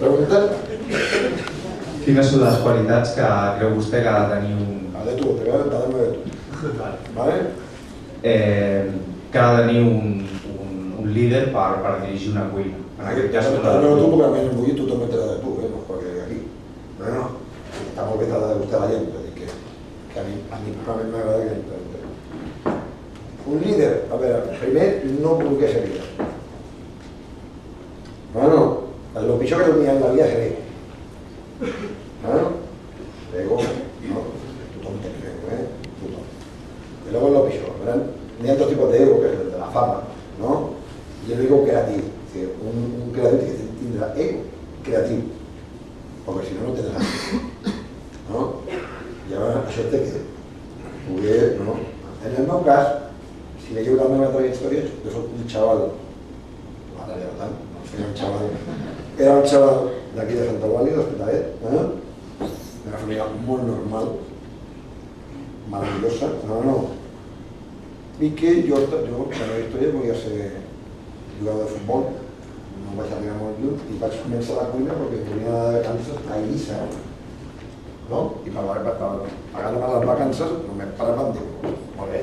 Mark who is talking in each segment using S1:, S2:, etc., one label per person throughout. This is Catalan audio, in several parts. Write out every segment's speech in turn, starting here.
S1: Pregunta?
S2: Quines són les qualitats que creu vostè que ha de tenir un...
S1: De tu, primero dame de tu. ¿Vale?
S2: Que ha de tenir un líder per dirigir una cuina. En aquest cas...
S1: Dámelo tú porque a mí en el bullir tú te metes de tú, no porque aquí. No, está molt bé de gustar la gent, que a mi m'agrada que em pregunte. Un líder, a veure, primer no voler ser líder. Bueno, lo pitjor que tenia en la vida és ego. Ego, no, tothom té ego, tothom. Y luego es lo pitjor, ¿verdad? N'hi ha dos tipos de ego, que es el de la fama, ¿no? Y el ego creativo. Un creativo tindrà ego creatiu, perquè si no, no tindrà no? I llavors això té que poder, no? En el meu cas, si veieu la meva trajectòria, jo soc un xaval, no soy un xaval, era un xaval d'aquí de Santa Eulàlia, de l'Hospitalet, una família molt normal, maravillosa, i que jo, la meva història, volia ser jugador de futbol, no vaig arribar molt lluny i vaig començar la cuina perquè tenia de vacances a Eivissa, no? I per pagar-me les vacances només paraven dir, molt bé,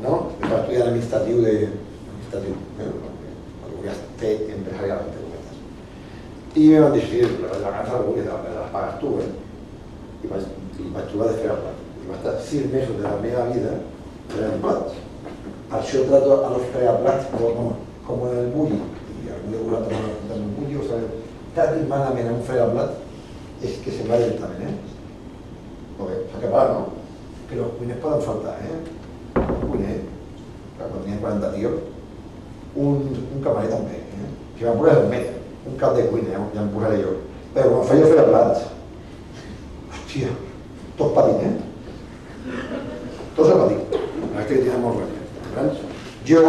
S1: no? I vaig estudiar administratiu perquè volia fer empresarial. I me van dir, sí, les vacances les pagues tu, I vaig trobar de fer el plat. I vaig estar 6 mesos de la meva vida fent plats. Per això trato a los freaplats como en el bulli, y algún día voy a tomar en un bulli, o sea, tan malament en un fregaplat és que se'n va directament, Perquè s'ha acabat, no? Que los cuiners poden faltar, Un cuiner, quan tenien 40 tios, un camarer també, Si m'han posat un metge, un cap de cuina, ja em posaré jo. Però quan feia fregaplats, hòstia, tot patint, Tot s'ha patit. La que tenia molt ràpid. Jo,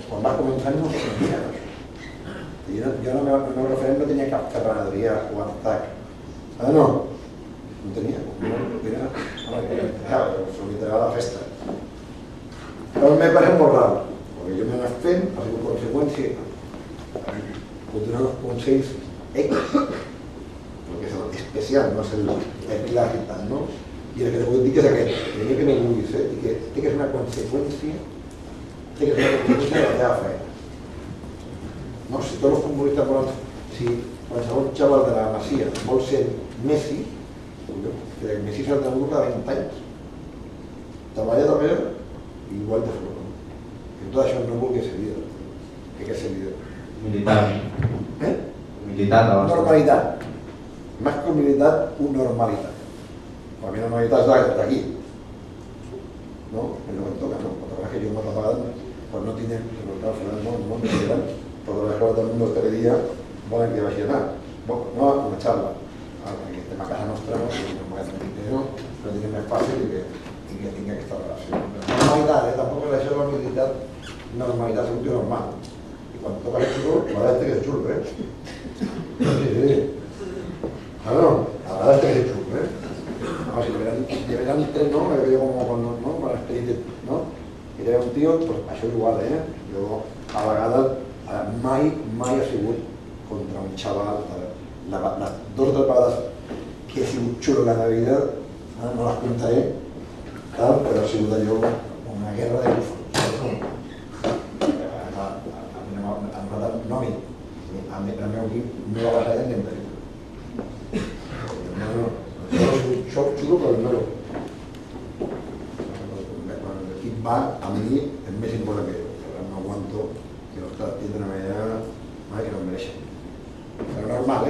S1: quan va començar, no sabia això. Jo el meu referent no tenia cap carranaderia o artac. No tenia. Era la festa. Però m'he parat molt raro, perquè jo m'he anat fent, ha sigut conseqüència, puc donar uns consells perquè és especial, no és el clàssic tant, no? I el que te puc dir és aquest, primer que no vulguis, i que té que ser una conseqüència de la teva feina. No, si tots els futbolistes volen, si qualsevol xaval de la Masia vol ser Messi, que Messi s'ha tingut cada 20 anys, treballa també igual de fort. En tot això no vulgui ser líder. Què és ser líder?
S2: Humilitat. Humilitat.
S1: Normalitat. Más que humilitat, normalitat. Per mi normalitat és d'aquí. No? És el que em toca, no? Perquè que jo m'ho he pagat, pues no tienen, al final no tienen, todas las cosas del mundo este día volen que vagi a anar. No a començar-la. Perquè estem a casa nostra, no tinguem més fàcil i que tingui aquesta relació. Normalitat, tampoc és això de la humilitat, normalitat és un tio normal. I quan toca el xulo, a vegades té que ser xulo, Sí. A vegades té que ser xulo, Si deberán tres, ¿no? Yo como con la experiencia, ¿no? I era un tio, pues això igual, Jo a vegades mai ha sigut contra un xaval, les 2 o 3 vegades que he sigut xulo en la meva vida, no les contaré, però ha sigut allò una guerra de bufons. No a mi, al meu equip no va passar ni en perill. Jo soc xulo, però no. Quan l'equip va, a mi és més important que jo. No aguanto que los tractin d'una manera que no em mereixen. Però normal,